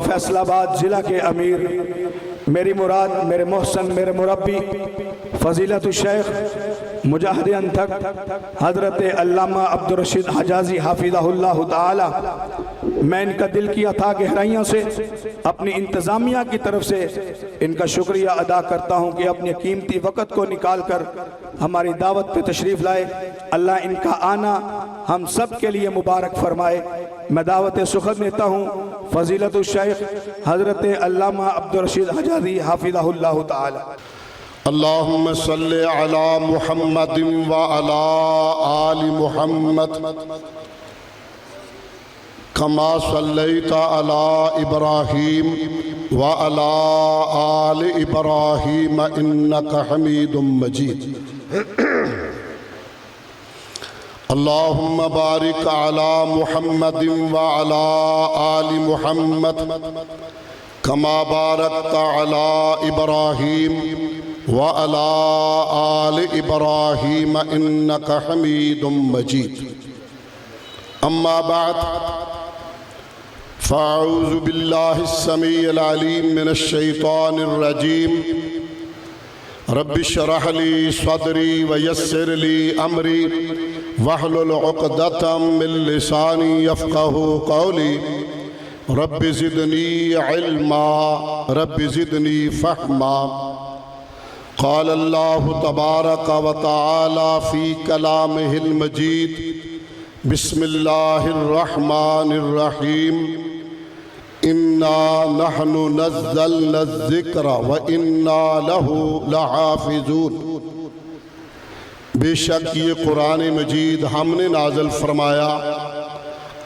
فیصل آباد ضلع کے امیر، میری مراد میرے محسن میرے مربی فضیلت الشیخ مجاہد انتھک حضرت علامہ عبدالرشید حجازی حافظہ اللہ تعالی، میں ان کا دل کی اتھاہ گہرائیوں سے اپنی انتظامیہ کی طرف سے ان کا شکریہ ادا کرتا ہوں کہ اپنے قیمتی وقت کو نکال کر ہماری دعوت پہ تشریف لائے۔ اللہ ان کا آنا ہم سب کے لیے مبارک فرمائے۔ میں دعوت سخن دیتا ہوں فضیلت الشیخ حضرت علامہ عبدالرشید حجازی حافظہ اللہ تعالی۔ اللہم صلی علی محمد وعلی آل محمد کما صلیت علی ابراہیم وعلی آل ابراہیم انکا حمید مجید۔ اللہم بارک علی محمد وعلی آل محمد کما بارکت علی ابراہیم وعلی آل ابراہیم انکا حمید مجید۔ اما بعد فاعوذ باللہ السمیع العلیم من الشیطان الرجیم رب اشرح لی صدری ویسر لی امری واحلل عقدۃ من لسانی یفقہوا قولی رب زدنی علما رب زدنی فہما۔ قال اللہ تبارک و تعالی فی کلامہ المجید بسم اللہ الرحمن الرحیم انا نحن نزلنا الذکر وانا لہ لحافظون۔ بے شک یہ قرآن مجید ہم نے نازل فرمایا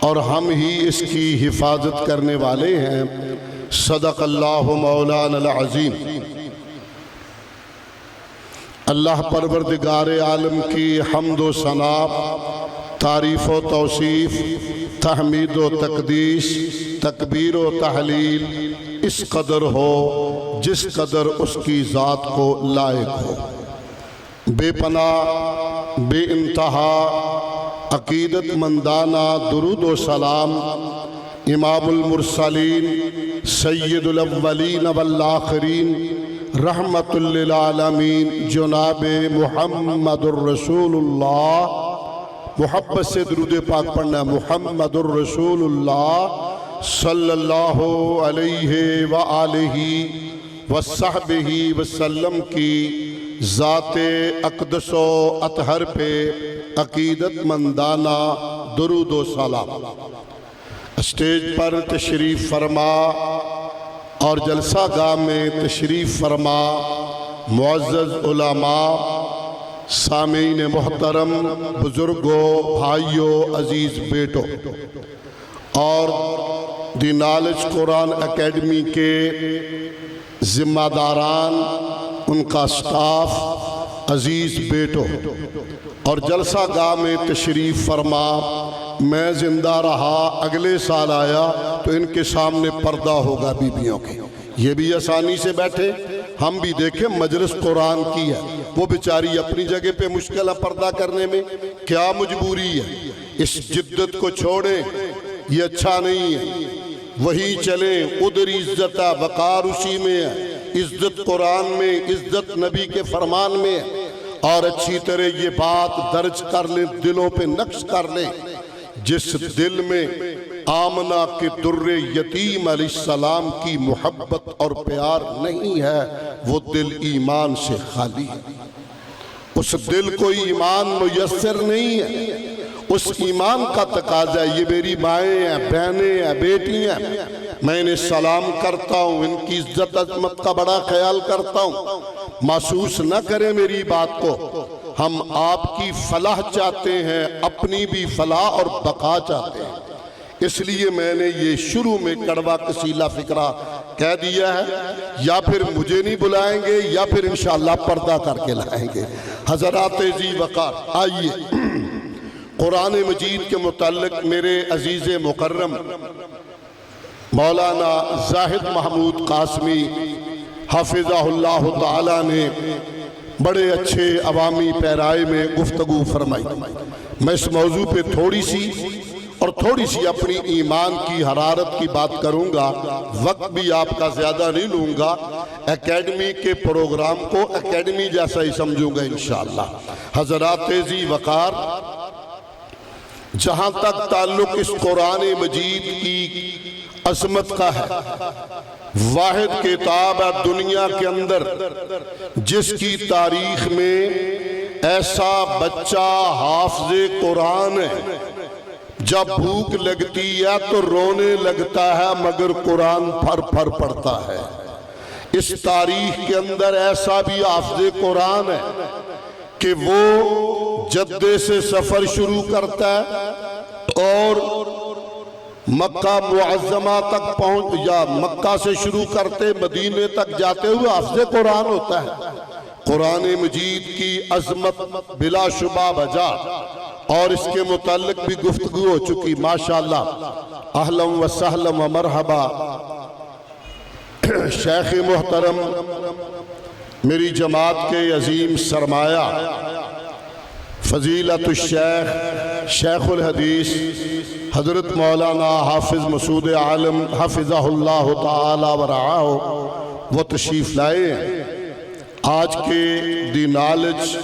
اور ہم ہی اس کی حفاظت کرنے والے ہیں۔ صدق اللہ مولانا العظیم۔ اللہ پروردگار عالم کی حمد و ثنا، تعریف و توصیف، تحمید و تقدیس، تکبیر و تحلیل اس قدر ہو جس قدر اس کی ذات کو لائق ہو۔ بے پناہ بے انتہا عقیدت مندانہ درود و سلام امام المرسلین سید الاولین والآخرین رحمت للعالمین جناب محمد الرسول اللہ، محبت سے درود پاک پڑھنا، محمد الرسول اللہ صلی اللہ علیہ وآلہ وصحبہ وسلم کی ذات اقدس و اطہر پہ عقیدت مندانہ درود و سلام۔ اسٹیج پر تشریف فرما اور جلسہ گاہ میں تشریف فرما معزز علماء، سامعین محترم، بزرگوں، بھائیوں، عزیز بیٹوں اور دی نالج قرآن اکیڈمی کے ذمہ داران، ان کا سٹاف، عزیز بیٹوں اور جلسہ گاہ میں تشریف فرما۔ میں زندہ رہا، اگلے سال آیا تو ان کے سامنے پردہ ہوگا بیویوں کے، یہ بھی آسانی سے بیٹھے، ہم بھی دیکھیں مجلس قرآن کی ہے۔ وہ بیچاری اپنی جگہ پہ مشکل ہے پردہ کرنے میں، کیا مجبوری ہے؟ اس جدت کو چھوڑیں، یہ اچھا نہیں ہے۔ وہی چلیں، ادھر عزت ہے، وقار اسی میں ہے، عزت قرآن میں، عزت نبی کے فرمان میں ہے۔ اور اچھی طرح یہ بات درج کر لیں، دلوں پہ نقش کر لیں، جس دل میں آمنہ کے در یتیم علیہ السلام کی محبت اور پیار نہیں ہے، وہ دل ایمان سے خالی ہے۔ اس دل کو ایمان میسر نہیں ہے، اس ایمان کا تقاضا ہے۔ یہ میری مائیں ہیں، بہنیں ہیں، بیٹی ہیں، میں انہیں سلام کرتا ہوں، ان کی عزت عظمت کا بڑا خیال کرتا ہوں۔ محسوس نہ کریں میری بات کو، ہم آپ کی فلاح چاہتے ہیں، اپنی بھی فلاح اور بقا چاہتے ہیں۔ اس لیے میں نے یہ شروع میں کڑوا کسیلہ فکرہ کہہ دیا ہے، یا پھر مجھے نہیں بلائیں گے یا پھر انشاءاللہ پردہ کر کے لائیں گے۔ حضرات ذی وقار، آئیے قرآن مجید کے متعلق میرے عزیز مکرم مولانا زاہد محمود قاسمی حافظہ اللہ تعالیٰ نے بڑے اچھے عوامی پیرائے میں گفتگو فرمائی۔ میں اس موضوع پہ تھوڑی سی اور تھوڑی سی اپنی ایمان کی حرارت کی بات کروں گا، وقت بھی آپ کا زیادہ نہیں لوں گا، اکیڈمی کے پروگرام کو اکیڈمی جیسا ہی سمجھوں گا انشاءاللہ۔ حضرات ذی وقار، جہاں تک تعلق اس قرآن مجید کی عظمت کا ہے، واحد کتاب ہے دنیا کے اندر جس کی تاریخ میں ایسا بچہ حافظ قرآن ہے، جب بھوک لگتی ہے تو رونے لگتا ہے مگر قرآن پھر پھر پڑھتا ہے۔ اس تاریخ کے اندر ایسا بھی حافظ قرآن ہے کہ وہ جدے سے سفر شروع کرتا ہے اور مکہ معظمہ تک پہنچ یا مکہ سے شروع کرتے مدینے تک جاتے ہوئے حافظ قرآن ہوتا ہے۔ قرآن مجید کی عظمت بلا شبہ بجا اور اس کے متعلق بھی گفتگو ہو چکی، ماشاءاللہ۔ اہلا و سہلا و مرحبا شیخ محترم، میری جماعت کے عظیم سرمایہ فضیلت الشیخ شیخ الحدیث حضرت مولانا حافظ مسعود عالم حفظہ اللہ تعالی ورعاہ، وہ تشریف لائے ہیں۔ آج کے دی نالج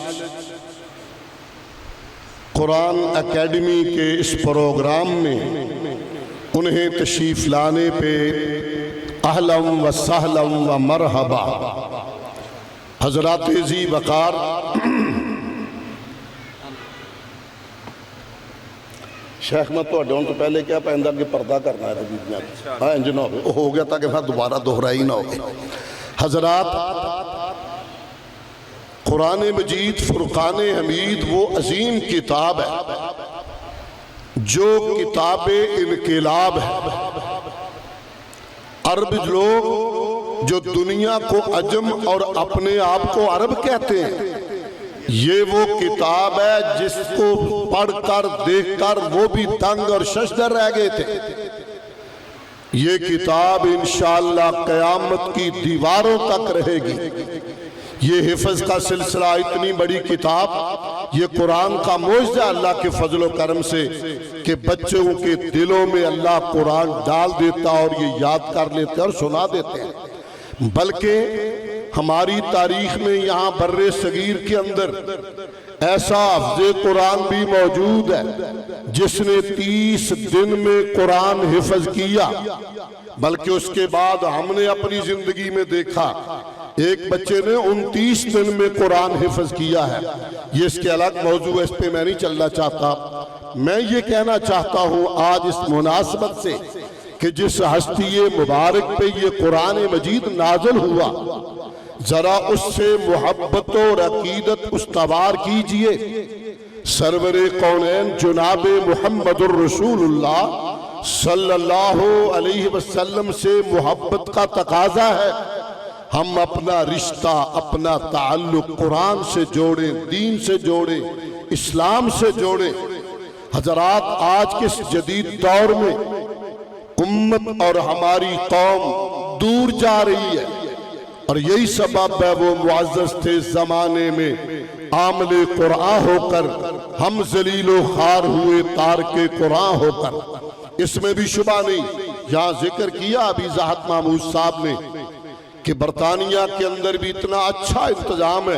قرآن اکیڈمی کے اس پروگرام میں انہیں تشریف لانے پہ اہلا و سہلا و مرحبا۔ حضرات ذی وقار، شیخ میں تو اڈوں تو پہلے کیا پہندہ کہ پردہ کرنا ہے، ہاں انجنہ ہو گیا تاکہ میں دوبارہ دہرائی نہ ہو گیا۔ حضرات، قرآن مجید فرقان حمید وہ عظیم کتاب ہے جو کتاب انقلاب ہے۔ عرب لوگ جو دنیا کو عجم اور اپنے آپ کو عرب کہتے ہیں، یہ وہ کتاب ہے جس کو پڑھ کر دیکھ کر وہ بھی تنگ اور ششدر رہ گئے تھے۔ یہ کتاب انشاءاللہ قیامت کی دیواروں تک رہے گی۔ یہ حفظ کا سلسلہ اتنی بڑی کتاب، یہ قرآن کا معجزہ اللہ کے فضل و کرم سے کہ بچوں کے دلوں میں اللہ قرآن ڈال دیتا اور یہ یاد کر لیتے اور سنا دیتے ہیں۔ بلکہ ہماری تاریخ میں یہاں بر صغیر کے اندر ایسا حافظ قرآن بھی موجود ہے جس نے 30 دن میں قرآن حفظ کیا، بلکہ اس کے بعد ہم نے اپنی زندگی میں دیکھا ایک بچے نے 29 دن میں قرآن حفظ کیا ہے۔ یہ اس کے الگ موضوع ہے، اس پہ میں نہیں چلنا چاہتا۔ میں یہ کہنا چاہتا ہوں آج اس مناسبت سے کہ جس ہستی مبارک پہ یہ قرآن مجید نازل ہوا، ذرا اس سے محبت اور عقیدت استوار کیجئے۔ سرور کونین جناب محمد الرسول اللہ صلی اللہ علیہ وسلم سے محبت کا تقاضا ہے۔ ہم اپنا رشتہ، اپنا تعلق قرآن سے جوڑیں، دین سے جوڑیں، اسلام سے جوڑیں۔ حضرات، آج کے اس جدید دور میں امت اور ہماری قوم دور جا رہی ہے، اور یہی سبب ہے وہ معزز تھے زمانے میں عامل قرآن ہو کر ہم ذلیل و خوار ہوئے تارک قرآن ہو کر۔ اس میں بھی شبہ نہیں، یہاں ذکر کیا ابھی زاہد محمود صاحب نے کہ برطانیہ کے اندر بھی اتنا اچھا انتظام ہے۔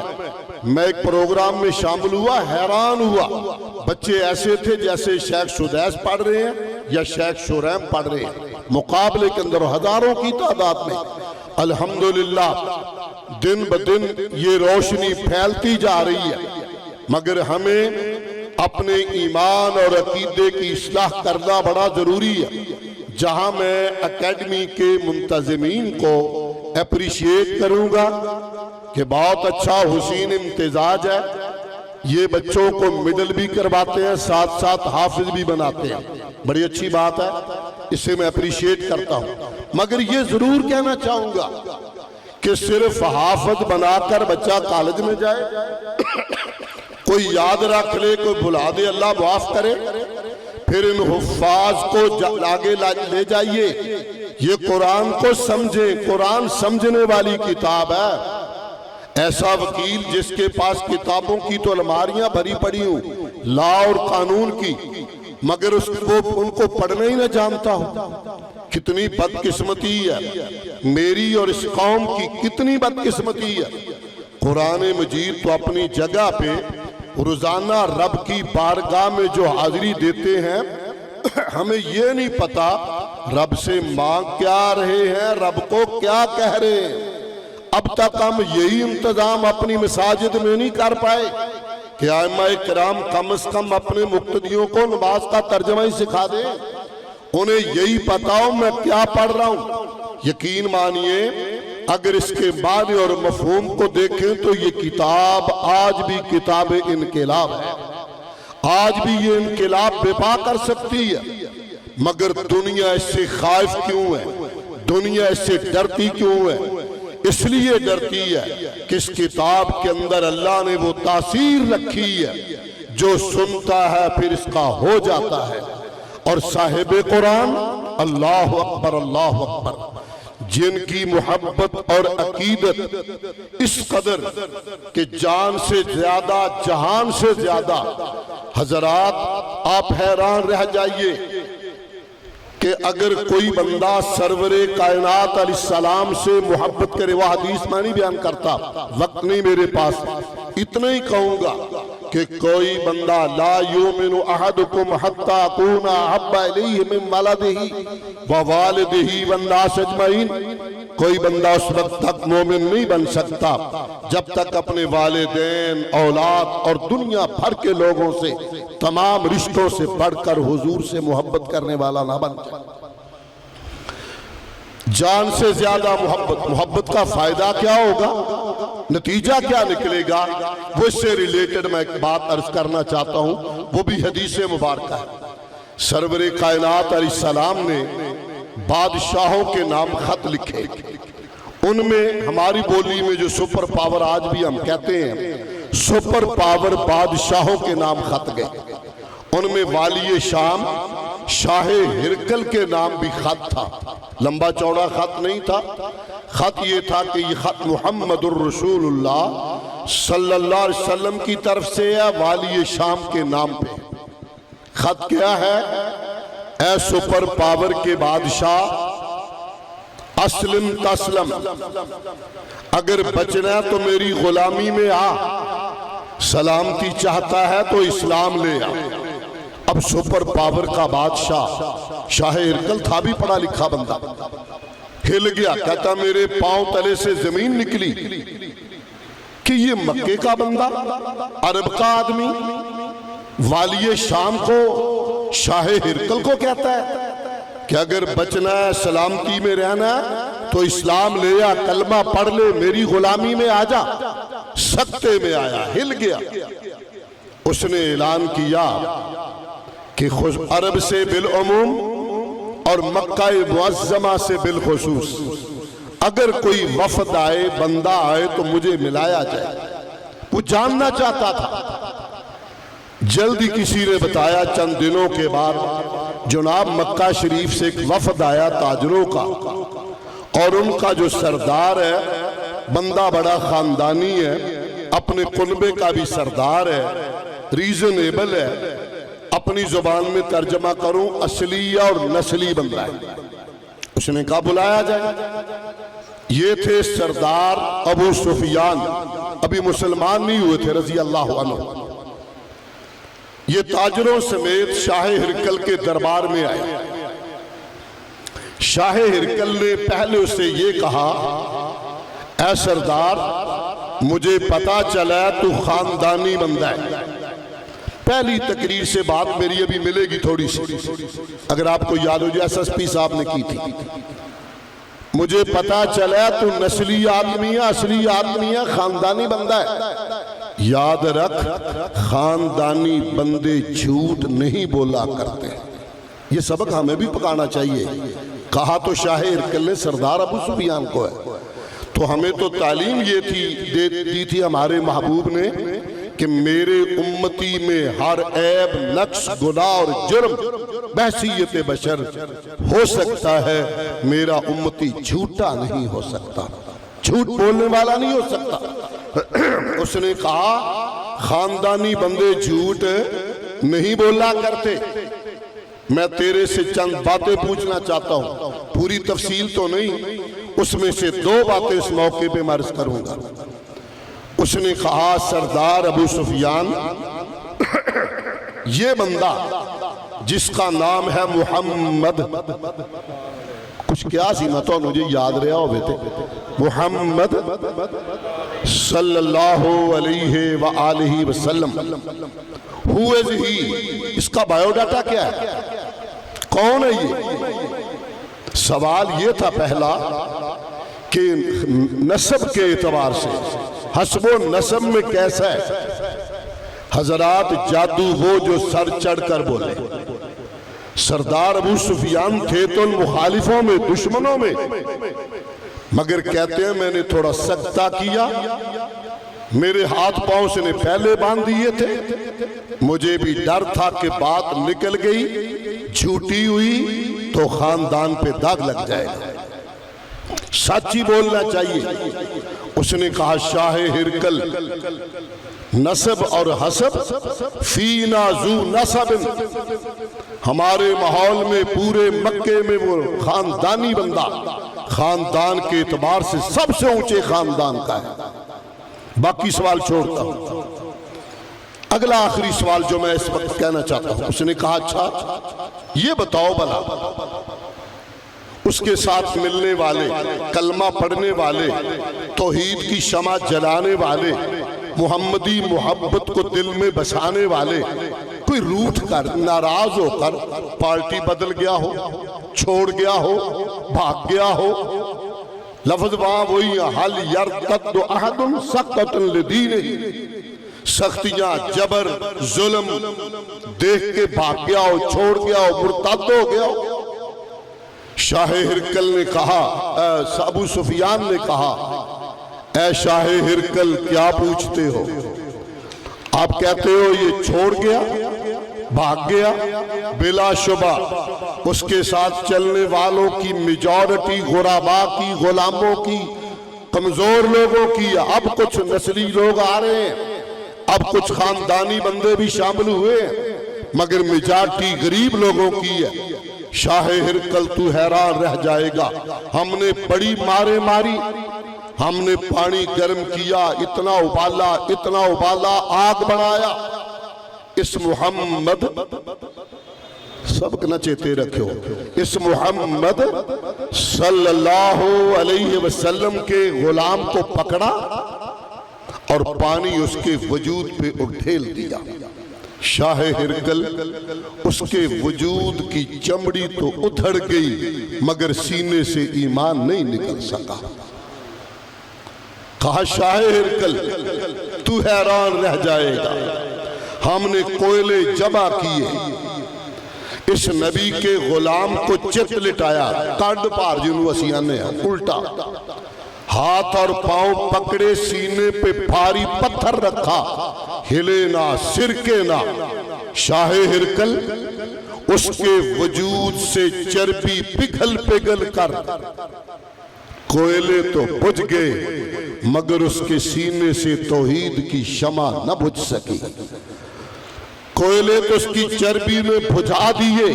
میں ایک پروگرام میں شامل ہوا، حیران ہوا، بچے ایسے تھے جیسے شیخ سدیس پڑھ رہے ہیں یا شیخ شوریم پڑھ رہے ہیں، مقابلے کے اندر ہزاروں کی تعداد میں۔ الحمدللہ دن بدن یہ روشنی پھیلتی جا رہی ہے، مگر ہمیں اپنے ایمان اور عقیدے کی اصلاح کرنا بڑا ضروری ہے۔ جہاں میں اکیڈمی کے منتظمین کو اپریشیٹ کروں گا کہ بہت اچھا حسین امتزاج ہے، یہ بچوں کو مڈل بھی کرواتے ہیں، ساتھ ساتھ حافظ بھی بناتے ہیں، بڑی اچھی بات ہے، اسے میں اپریشیٹ کرتا ہوں۔ مگر یہ ضرور کہنا چاہوں گا کہ صرف حافظ بنا کر بچہ کالج میں جائے، کوئی یاد رکھ لے، کوئی بھلا دے، اللہ معاف کرے، پھر ان حفاظ کو آگے لے جائیے، یہ قرآن کو سمجھیں، قرآن سمجھنے والی کتاب ہے۔ ایسا وکیل جس کے پاس کتابوں کی تو الماریاں بھری پڑی ہوں، لا اور قانون کی، مگر وہ ان کو پڑھنا ہی نہ جانتا ہو. کتنی بدقسمتی ہے میری اور اس قوم کی، کتنی بدقسمتی ہے. قرآن مجید تو اپنی جگہ پہ روزانہ رب کی بارگاہ میں جو حاضری دیتے ہیں، ہمیں یہ نہیں پتا رب سے مانگ کیا رہے ہیں، رب کو کیا کہہ رہے ہیں. اب تک ہم یہی انتظام اپنی مساجد میں نہیں کر پائے کہ ائمہ کرام کم از کم اپنے مقتدیوں کو نماز کا ترجمہ ہی سکھا دیں. انہیں یہی پتا ہو میں کیا پڑھ رہا ہوں. یقین مانیے اگر اس کے معنی اور مفہوم کو دیکھیں تو یہ کتاب آج بھی کتاب انقلاب ہے. آج بھی یہ انقلاب برپا کر سکتی ہے. مگر دنیا اس سے خائف کیوں ہے؟ دنیا اس سے ڈرتی کیوں ہے؟ اس لیے ڈرتی ہے کہ اس کتاب کے اندر اللہ نے وہ تاثیر رکھی ہے جو سنتا ہے پھر اس کا ہو جاتا ہے. اور صاحب قرآن اللہ اکبر اللہ اکبر، جن کی محبت اور عقیدت اس قدر کہ جان سے زیادہ جہان سے زیادہ، حضرات آپ حیران رہ جائیے کہ اگر کوئی بندہ سرور کائنات علیہ السلام سے محبت کرے، وہ حدیث میں نہیں بیان کرتا، وقت نہیں میرے پاس، اتنا ہی کہوں گا کہ کوئی بندہ لا یؤمن احدکم حتی اکون احب الیہ من ولدہ ووالدہ والناس اجمعین، کوئی بندہ اس وقت تک مومن نہیں بن سکتا جب تک اپنے والدین، اولاد اور دنیا بھر کے لوگوں سے، تمام رشتوں سے بڑھ کر حضور سے محبت کرنے والا نہ بن جائے. جان سے زیادہ محبت کا فائدہ کیا ہوگا، نتیجہ کیا نکلے گا، وہ اس سے ریلیٹڈ میں ایک بات عرض کرنا چاہتا ہوں، وہ بھی حدیث مبارکہ ہے. سرور کائنات علیہ السلام نے بادشاہوں کے نام خط لکھے. ان میں ہماری بولی میں جو سپر پاور آج بھی ہم کہتے ہیں، سپر پاور بادشاہوں کے نام خط گئے. ان میں والی شام شاہ ہرکل کے نام بھی خط تھا. لمبا چوڑا خط نہیں تھا. خط یہ تھا کہ یہ خط محمد الرسول اللہ صلی اللہ علیہ وسلم کی طرف سے ہے، والی شام کے نام پہ. خط کیا ہے؟ اے سپر پاور کے بادشاہ، اسلم تسلم، اگر بچنا ہے تو میری غلامی میں آ، سلامتی چاہتا ہے تو اسلام لے آ. اب سپر پاور کا بادشاہ شاہ ہرکل تھا بھی پڑھا لکھا بندہ، ہل گیا، کہتا میرے پاؤں تلے سے زمین نکلی کہ یہ مکے کا بندہ، عرب کا آدمی، والی شام کو، شاہ ہرکل کو کہتا ہے کہ اگر بچنا ہے، سلامتی میں رہنا ہے تو اسلام لے آ، کلمہ پڑھ لے، میری غلامی میں آ جا. سکتے میں آیا، ہل گیا. اس نے اعلان کیا کہ عرب سے بالعموم اور مکہ معظمہ سے بالخصوص اگر کوئی وفد آئے، بندہ آئے تو مجھے ملایا جائے. وہ جاننا چاہتا تھا. جلدی کسی نے بتایا چند دنوں کے بعد جناب مکہ شریف سے ایک وفد آیا تاجروں کا، اور ان کا جو سردار ہے بندہ بڑا خاندانی ہے، اپنے قنبے کا بھی سردار ہے، ریزنیبل ہے. اپنی زبان میں ترجمہ کروں، اصلی اور نسلی بندہ ہے. اس نے کہا بلایا جائے. یہ تھے سردار ابو سفیان، ابھی مسلمان نہیں ہوئے تھے رضی اللہ عنہ. یہ تاجروں سمیت شاہ ہرکل کے دربار میں آئے. شاہ ہرکل نے پہلے اسے یہ کہا، اے سردار مجھے پتا چلا تو خاندانی بندہ ہے. پہلی تقریر سے بات میری ابھی ملے گی تھوڑی سی، اگر آپ کو یاد ہو جو ایس ایس پی صاحب نے کی تھی. مجھے پتا چلا تو نسلی آدمی ہے، اصلی آدمی ہے، خاندانی بندہ ہے. یاد رکھ خاندانی بندے جھوٹ نہیں بولا کرتے. یہ سبق ہمیں بھی پکانا چاہیے. کہا تو شاہ ہرکل نے سردار ابو سفیان کو ہے. تو ہمیں تو تعلیم یہ دی تھی ہمارے محبوب نے کہ میرے امتی میں ہر عیب، نقص، گناہ اور جرم بحثیت بشر ہو سکتا ہے، میرا امتی جھوٹا نہیں ہو سکتا، جھوٹ بولنے والا نہیں ہو سکتا. اس نے کہا خاندانی بندے جھوٹ نہیں بولا کرتے. میں تیرے سے چند باتیں پوچھنا چاہتا ہوں، پوری تفصیل تو نہیں، اس میں سے 2 باتیں اس موقع پہ میں عرض کروں گا۔ اس نے کہا سردار ابو سفیان، یہ بندہ جس کا نام ہے محمد، کچھ کیا سی میں تو مجھے یاد رہا ہوئے تھے، محمد صلی اللہ علیہ وآلہ وسلم، who is he؟ اس کا بائیو ڈاٹا کیا ہے؟ کون ہے یہ؟ سوال یہ تھا پہلا کہ نسب کے اعتبار سے حسب و نسب میں کیسا ہے؟ حضرات جادو وہ جو سر چڑھ کر بولے۔ سردار ابو سفیان تھے تو مخالفوں میں، دشمنوں میں، مگر کہتے ہیں میں نے تھوڑا سکتہ کیا، میرے ہاتھ پاؤں سے نے پہلے باندھ دیے تھے، مجھے بھی ڈر تھا کہ بات نکل گئی، جھوٹی ہوئی تو خاندان پہ داغ لگ جائے گا، سچ ہی بولنا چاہیے۔ اس نے کہا شاہ ہرکل، نسب اور حسب فینا ذو نسب، ہمارے ماحول میں پورے مکے میں وہ خاندانی بندہ، خاندان کے اعتبار سے سب سے اونچے خاندان کا ہے۔ باقی سوال چھوڑتا ہوں، اگلا آخری سوال جو میں اس وقت کہنا چاہتا ہوں۔ اس نے کہا اچھا یہ بتاؤ بھلا، اس کے ساتھ ملنے والے، کلمہ پڑھنے والے، توحید کی شمع جلانے والے، محمدی محبت کو دل میں بسانے والے، کوئی روٹھ کر، ناراض ہو کر پارٹی بدل گیا ہو، چھوڑ گیا ہو، بھاگ گیا ہو، لفظ وہاں وہی حل یرتد احد سقط لدینہ، سختیاں، جبر، ظلم دیکھ کے بھاگ گیا ہو، چھوڑ گیا ہو، مرتد ہو گیا ہو۔ شاہ ہرکل نے کہا، ابو سفیان نے کہا اے شاہ ہرکل کیا پوچھتے ہو؟ آپ کہتے ہو یہ چھوڑ گیا، بھاگ گیا، بلا شبہ اس کے ساتھ چلنے والوں کی میجورٹی غربا کی، غلاموں کی، کمزور لوگوں کی، اب کچھ نسلی لوگ آ رہے ہیں، اب کچھ خاندانی بندے بھی شامل ہوئے ہیں، مگر میجورٹی غریب لوگوں کی ہے۔ شاہ ہرکل تو حیران رہ جائے گا، ہم نے بڑی مارے ماری، ہم نے پانی گرم کیا، اتنا ابالا، آگ بنایا، اس محمد، سب نہ چیتے رکھو، اس محمد صلی اللہ علیہ وسلم کے غلام کو پکڑا اور پانی اس کے وجود پہ اٹھیل دیا۔ شاہ ہرکل، اس کے وجود کی چمڑی تو اتھڑ گئی مگر سینے سے ایمان نہیں نکل سکا۔ کہا شاہ ہرکل تو حیران رہ جائے گا، ہم نے کوئلے جمع کیے، اس نبی کے غلام کو چت لٹایا، کانڈ پار جنہوں اسیانے ہیں، الٹا ہاتھ اور پاؤں پکڑے، سینے پہ بھاری پتھر رکھا، ہلے نہ، سرکے نہ۔ شاہ ہرکل اس کے وجود سے چربی پگھل کر، کوئلے تو بجھ گئے مگر اس کے سینے سے توحید کی شمع نہ بجھ سکی۔ کوئلے تو اس کی چربی میں بجھا دیے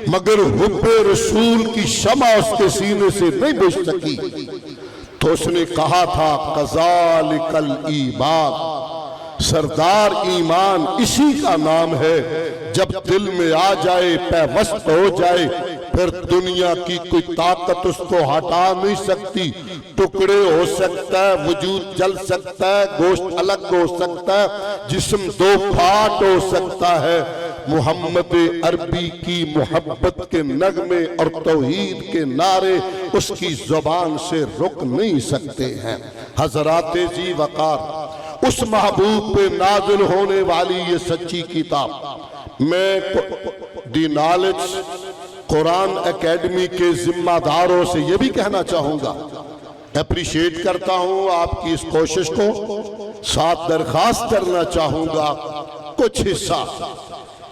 مگر حب رسول کی شمع اس کے سینے سے نہیں بجھ سکی۔ تو اس نے کہا تھا کذالک الایمان، سردار ایمان اسی کا نام ہے، جب دل میں آ جائے، پیوست ہو جائے، پھر دنیا کی کوئی طاقت اس کو ہٹا نہیں سکتی، ٹکڑے ہو سکتا ہے، وجود جل سکتا ہے، گوشت الگ ہو سکتا ہے، جسم دو پھاٹ ہو سکتا ہے، محمد عربی کی محبت کے نغمے اور توحید کے نعرے اس کی زبان سے رک نہیں سکتے ہیں۔ حضرات جی وقار، اس محبوب پہ نازل ہونے والی یہ سچی کتاب، میں دی نالج قرآن اکیڈمی کے ذمہ داروں سے یہ بھی کہنا چاہوں گا، اپریشیٹ کرتا ہوں آپ کی اس کوشش کو، ساتھ درخواست کرنا چاہوں گا کچھ حصہ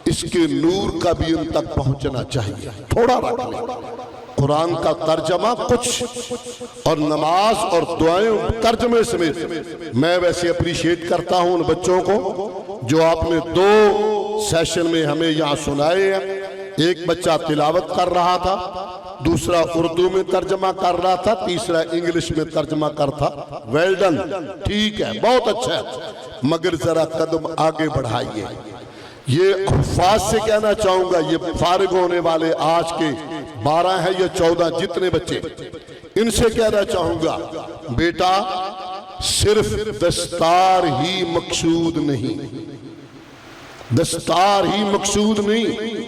اس کے نور کا بھی ان تک پہنچنا چاہیے، تھوڑا رکھ لیں، قرآن کا ترجمہ کچھ اور نماز اور دعائیں ترجمے سمیت۔ میں ویسے اپریشیٹ کرتا ہوں ان بچوں کو جو آپ نے 2 سیشن میں ہمیں یہاں سنائے ہیں، ایک بچہ تلاوت کر رہا تھا، دوسرا اردو میں ترجمہ کر رہا تھا، تیسرا انگلش میں ترجمہ کرتا. ویل ڈن، ٹھیک ہے، بہت اچھا ہے، مگر ذرا قدم آگے بڑھائیے. یہ حفاظ سے کہنا چاہوں گا، یہ فارغ ہونے والے آج کے 12 ہیں یا 14 جتنے بچے، ان سے کہنا چاہوں گا بیٹا صرف دستار ہی مقصود نہیں، دستار ہی مقصود نہیں.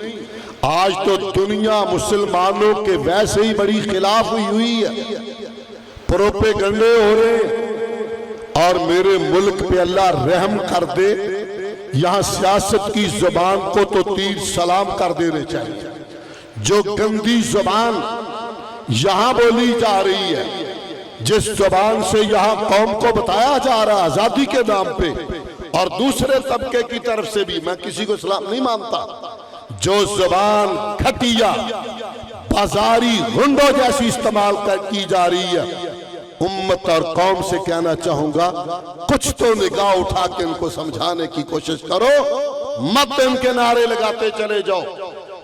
آج تو دنیا مسلمانوں کے ویسے ہی بڑی خلاف ہوئی ہے، پروپیگنڈے ہو رہے ہیں. اور میرے ملک پہ اللہ رحم کر دے، یہاں سیاست کی زبان کو تو تیر سلام کر دینے چاہیے. جو گندی زبان یہاں بولی جا رہی ہے، جس زبان سے یہاں قوم کو بتایا جا رہا آزادی کے نام پہ، اور دوسرے طبقے کی طرف سے بھی، میں کسی کو اسلام نہیں مانتا، جو زبان کھٹیا بازاری غنڈوں جیسی استعمال کی جا رہی ہے، امت اور قوم سے کہنا چاہوں گا کچھ تو نگاہ اٹھا کے ان کو سمجھانے کی کوشش کرو، مت ان کے نعرے لگاتے چلے جاؤ.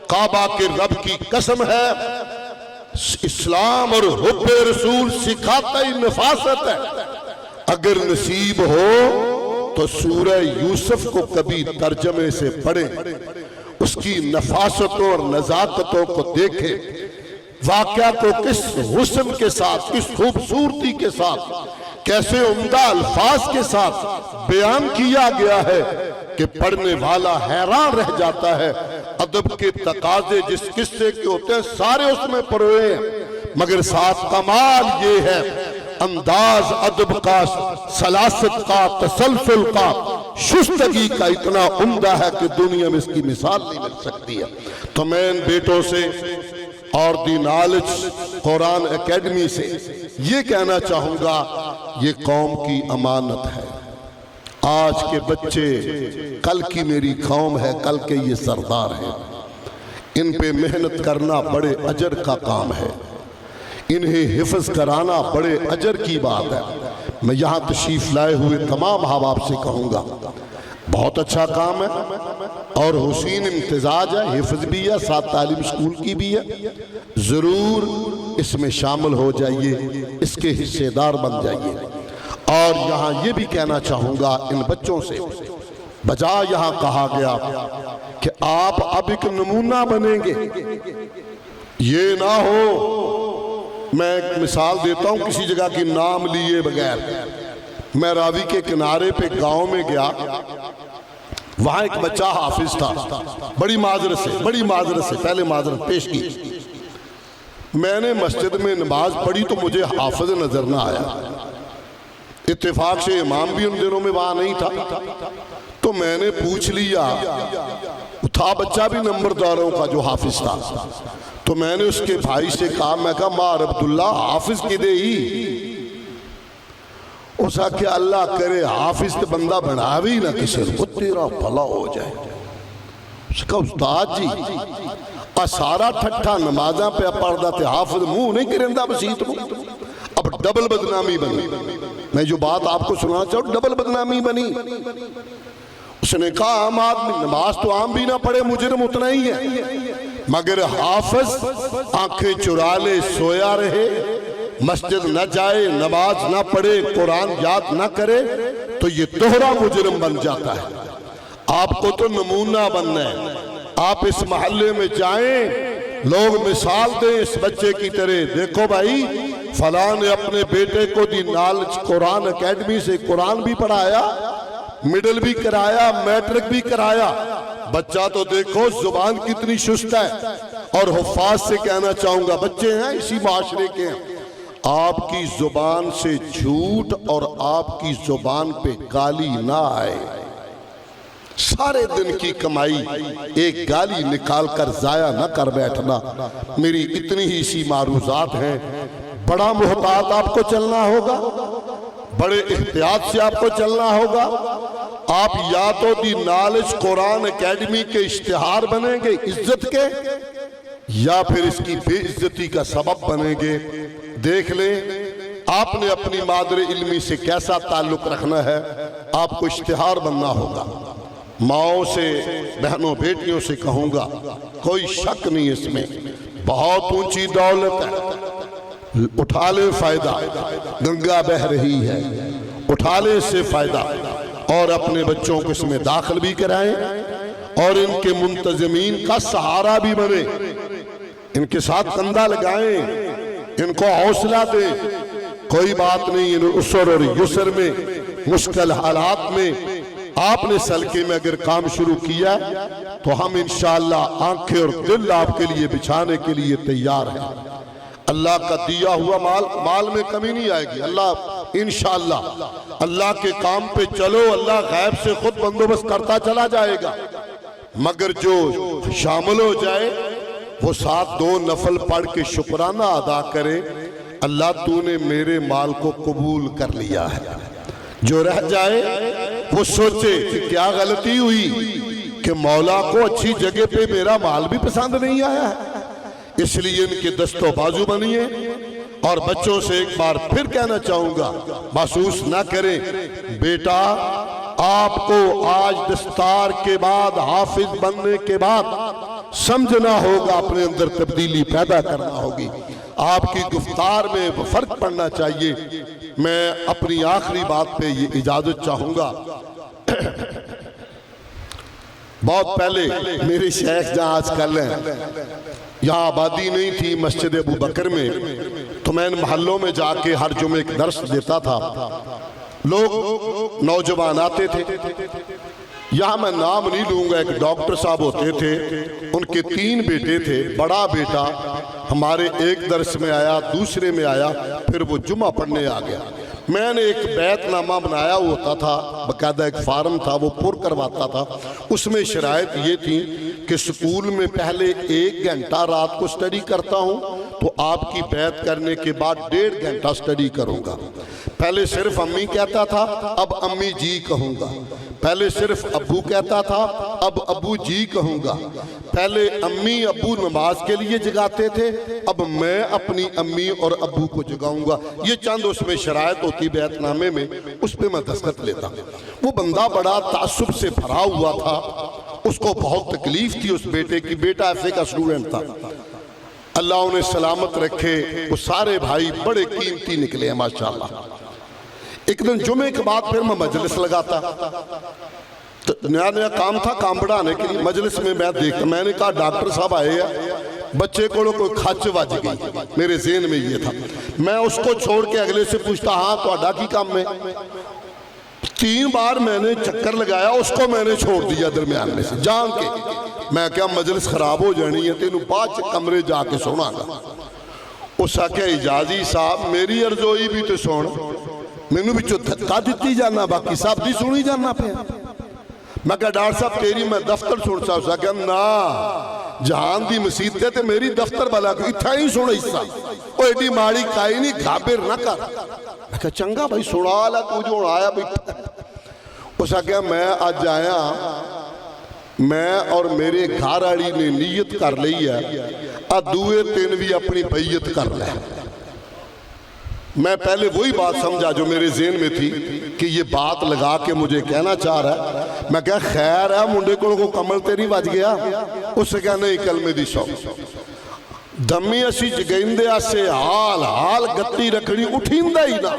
کعبہ کے رب کی قسم ہے، اسلام اور حب رسول سکھاتا ہی نفاست ہے. اگر نصیب ہو تو سورہ یوسف کو کبھی ترجمے سے پڑھیں، اس کی نفاستوں اور نزاکتوں کو دیکھیں، واقعہ کو کس حسن کے ساتھ، کس خوبصورتی کے ساتھ، کیسے عمدہ الفاظ کے ساتھ بیان کیا گیا ہے کہ پڑھنے والا حیران رہ جاتا ہے. ادب کے تقاضے جس قصے کے ہوتے ہیں سارے اس میں پروئے ہیں، مگر ساتھ کمال یہ ہے انداز ادب کا، سلاست کا، تسلسل کا، شستگی کا اتنا عمدہ ہے کہ دنیا میں اس کی مثال نہیں مل سکتی ہے. تو میں ان بیٹوں سے اور دی نالج قرآن اکیڈمی سے یہ کہنا چاہوں گا، یہ قوم کی امانت ہے. آج کے بچے کل کی میری قوم ہے، کل کے یہ سردار ہیں. ان پہ محنت کرنا بڑے اجر کا کام ہے، انہیں حفظ کرانا بڑے اجر کی بات ہے. میں یہاں تشریف لائے ہوئے تمام احباب سے کہوں گا بہت اچھا کام ہے اور حسین امتزاج ہے، حفظ بھی ہے، ساتھ تعلیم اسکول کی بھی ہے. ضرور اس میں شامل ہو جائیے، اس کے حصے دار بن جائیے. اور یہاں یہ بھی کہنا چاہوں گا ان بچوں سے، بجا یہاں کہا گیا کہ آپ اب ایک نمونہ بنیں گے، یہ نہ ہو. میں ایک مثال دیتا ہوں کسی جگہ کی نام لیے بغیر. میں راوی کے کنارے پہ گاؤں میں گیا، وہاں ایک بچہ حافظ تھا. بڑی معذرت سے پہلے معذرت پیش کی. میں نے مسجد میں نماز پڑھی تو مجھے حافظ نظر نہ آیا. اتفاق سے امام بھی ان دنوں میں وہاں نہیں تھا. تو میں نے پوچھ لیا، تھا بچہ بھی نمبرداروں کا جو حافظ تھا. تو میں نے اس کے بھائی سے کہا، میں کہا مار عبداللہ حافظ کدے ہی؟ اس کہ اللہ کرے حافظ کے بندہ بنا بھی نہ کسی کو، تیرا بھلا ہو جائے. اس کا استاد جی سارا ٹھٹھا نمازاں پہ پڑھدا تے حافظ منہ نہیں کرندہ بسیط کو. اب ڈبل بدنامی بنی. میں جو بات آپ کو سنانا چاہوں، ڈبل بدنامی بنی. اس نے کہا عام آدمی نماز تو عام بھی نہ پڑھے، مجرم اتنا ہی ہے، مگر حافظ آنکھیں چرا لے سویا رہے، مسجد نہ جائے، نماز نہ پڑھے، قرآن یاد نہ کرے تو یہ دوہرا مجرم بن جاتا ہے. آپ کو تو نمونہ بننا ہے. آپ اس محلے میں جائیں، لوگ مثال دیں اس بچے کی طرح، دیکھو بھائی فلاں نے اپنے بیٹے کو دی نالج قرآن اکیڈمی سے قرآن بھی پڑھایا، مڈل بھی کرایا، میٹرک بھی کرایا. بچہ تو دیکھو زبان کتنی شست ہے. اور حفاظ سے کہنا چاہوں گا، بچے ہیں اسی معاشرے کے ہیں، آپ کی زبان سے جھوٹ اور آپ کی زبان پہ گالی نہ آئے. سارے دن کی کمائی ایک گالی نکال کر ضائع نہ کر بیٹھنا. میری اتنی ہی سی معروضات ہیں. بڑا محتاط آپ کو چلنا ہوگا، بڑے احتیاط سے آپ کو چلنا ہوگا. آپ یا تو دی نالج قرآن اکیڈمی کے اشتہار بنیں گے عزت کے، یا پھر اس کی بے عزتی کا سبب بنیں گے. دیکھ لیں آپ نے اپنی مادر علمی سے کیسا تعلق رکھنا ہے. آپ کو اشتہار بننا ہوگا. ماؤں سے بہنوں بیٹیوں سے کہوں گا کوئی شک نہیں اس میں بہت اونچی دولت ہے، اٹھا لے فائدہ، گنگا بہ رہی ہے، اٹھا لے اس سے فائدہ اور اپنے بچوں کو اس میں داخل بھی کرائیں اور ان کے منتظمین کا سہارا بھی بنے، ان کے ساتھ کندھا لگائیں، ان کو حوصلہ دیں، کوئی بات نہیں، ان عسر اور یسر میں مشکل حالات میں آپ نے سلکے میں اگر کام شروع کیا تو ہم انشاءاللہ آنکھیں اور دل آپ کے لیے بچھانے کے لیے تیار ہیں۔ اللہ کا دیا ہوا مال میں کمی نہیں آئے گی، اللہ انشاءاللہ اللہ کے کام پہ چلو، اللہ غیب سے خود بندوبست کرتا چلا جائے گا، مگر جو شامل ہو جائے وہ 7 نفل پڑھ کے شکرانہ ادا کرے، اللہ تو نے میرے مال کو قبول کر لیا ہے۔ جو رہ جائے وہ سوچے کہ کیا غلطی ہوئی کہ مولا کو اچھی جگہ پہ میرا مال بھی پسند نہیں آیا ہے، اس لیے ان کے دست و بازو بنیے۔ اور بچوں سے ایک بار پھر کہنا چاہوں گا، محسوس نہ کریں، بیٹا آپ کو آج دستار کے بعد حافظ بننے کے بعد سمجھنا ہوگا، اپنے اندر تبدیلی پیدا کرنا ہوگی، آپ کی گفتار میں فرق پڑنا چاہیے۔ میں اپنی آخری بات پہ یہ اجازت چاہوں گا، بہت پہلے میری شیخ جہاں آج کل ہیں، یہاں آبادی نہیں تھی مسجد ابو بکر میں، تو میں ان محلوں میں جا کے ہر جمعے ایک درس دیتا تھا، لوگ نوجوان آتے تھے، یہاں میں نام نہیں لوں گا، ایک ڈاکٹر صاحب ہوتے تھے، ان کے 3 بیٹے تھے، بڑا بیٹا ہمارے ایک درس میں آیا، دوسرے میں آیا، پھر وہ جمعہ پڑھنے آ گیا۔ میں نے ایک بیت نامہ بنایا ہوتا تھا، باقاعدہ ایک فارم تھا، وہ پر کرواتا تھا، اس میں شرائط یہ تھی کہ سکول میں پہلے 1 گھنٹہ رات کو سٹڈی کرتا ہوں تو آپ کی بیعت کرنے کے بعد 1.5 گھنٹہ سٹڈی کروں گا۔ پہلے صرف امی کہتا تھا، اب امی جی کہوں گا، پہلے صرف ابو کہتا تھا، اب ابو جی کہوں گا، پہلے امی ابو نماز کے لیے جگاتے تھے، اب میں اپنی امی اور ابو کو جگاؤں گا۔ یہ چند اس میں شرائط ہوتی بیعت نامے میں، اس پہ میں دستخط لیتا۔ وہ بندہ بڑا تعصب سے بھرا ہوا تھا، اس کو بہت تکلیف تھی اس بیٹے کی، بیٹا ایف اے کا اسٹوڈنٹ تھا، اللہ انہیں سلامت رکھے، وہ سارے بھائی بڑے قیمتی نکلے ہیں ماشاءاللہ۔ ایک دن جمعے کے بعد پھر میں مجلس لگاتا، نیا نیا کام تھا، کام بڑھانے کے لیے مجلس میں میں دیکھتا، میں نے کہا ڈاکٹر صاحب آئے ہیں، بچے کو کوئی کھچ وج گئی، میرے ذہن میں یہ تھا، میں اس کو چھوڑ کے اگلے سے پوچھتا، ہاں تو اڈا کی کام میں 3 بار میں نے چکر لگایا، اس کو میں نے چھوڑ دیا درمیان میں سے جان کے، میں کیا مجلس خراب ہو جانی ہے، تینوں بعد کمرے جا کے سونا گا۔ اس آکے اجازی صاحب میری ارزوئی بھی تو سون، میں بھی جو دھکا دیتی جانا، باقی صاحب دی سنی جانا پہ۔ میں کہا ڈاکٹر صاحب تیری میں دفتر چھوڑ سا، اس آکے نا جہان دی مسیح تے میری دفتر بلا کو اتھا ہی سونا حصہ، وہ ایڈی ماڑی کائی نہیں گھابر نہ کر۔ میں کہا چنگا بھائی سنا لیا تو جو آیا بیٹھا۔ اس آکے میں آج آیا، میں اور میرے گھر آڑی نے نیت کر لی ہے، دوئے 3 بھی اپنی بیعت کر لیں۔ میں پہلے وہی بات سمجھا جو میرے ذہن میں تھی کہ یہ بات لگا کے مجھے کہنا چاہ رہا ہے، میں کہا خیر ہے منڈے کو کمل تے نہیں بج گیا، اس سے کہا نہیں کلمے دی سو دمی اسی جگیندے آسے حال گتی رکھنی اٹھیندہ ہی نہ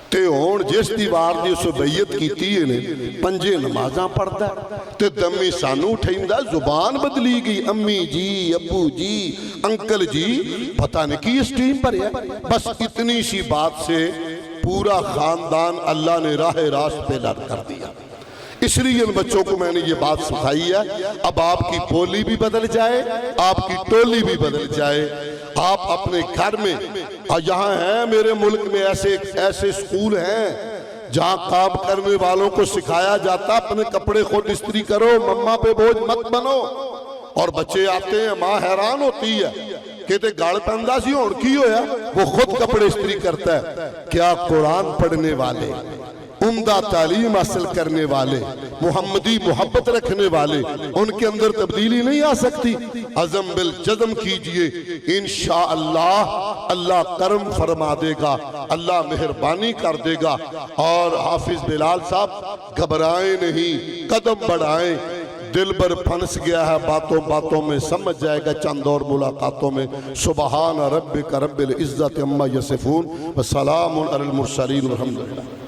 تے ہون جس دیوار دی اسے بیعت کیتی ہے نے 5 نمازاں پڑھتا ہے تے دمی سانو اٹھیندہ، زبان بدلی گئی، امی جی ابو جی انکل جی، پتہ نہیں کی اس ٹیم پر ہے، بس اتنی سی بات سے پورا خاندان اللہ نے راہ راست پہ لڑ کر دیا۔ اس لیے ان بچوں کو میں نے یہ بات سکھائی ہے، اب آپ کی پولی بھی بدل جائے، آپ کی ٹولی بھی بدل جائے، آپ اپنے گھر میں، یہاں ہیں میرے ملک میں ایسے سکول ہیں جہاں کام کرنے والوں کو سکھایا جاتا اپنے کپڑے خود استری کرو، مما پہ بوجھ مت بنو، اور بچے آتے ہیں ماں حیران ہوتی ہے کہتے گاڑ پندہ سی ہون کی ہویا، وہ خود کپڑے استری کرتا ہے۔ کیا قرآن پڑھنے والے، عمدہ تعلیم حاصل کرنے والے، محمدی محبت رکھنے والے، ان کے اندر تبدیلی نہیں آ سکتی؟ عزم بالجزم کیجئے، انشاءاللہ اللہ کرم فرما دے گا، اللہ مہربانی کر دے گا۔ اور حافظ بلال صاحب گھبرائیں نہیں، قدم بڑھائیں، دل بر پھنس گیا ہے، باتوں باتوں میں سمجھ جائے گا، چند اور ملاقاتوں میں۔ سبحان ربک رب العزت عما یصفون وسلام علی المرسلین والحمدللہ۔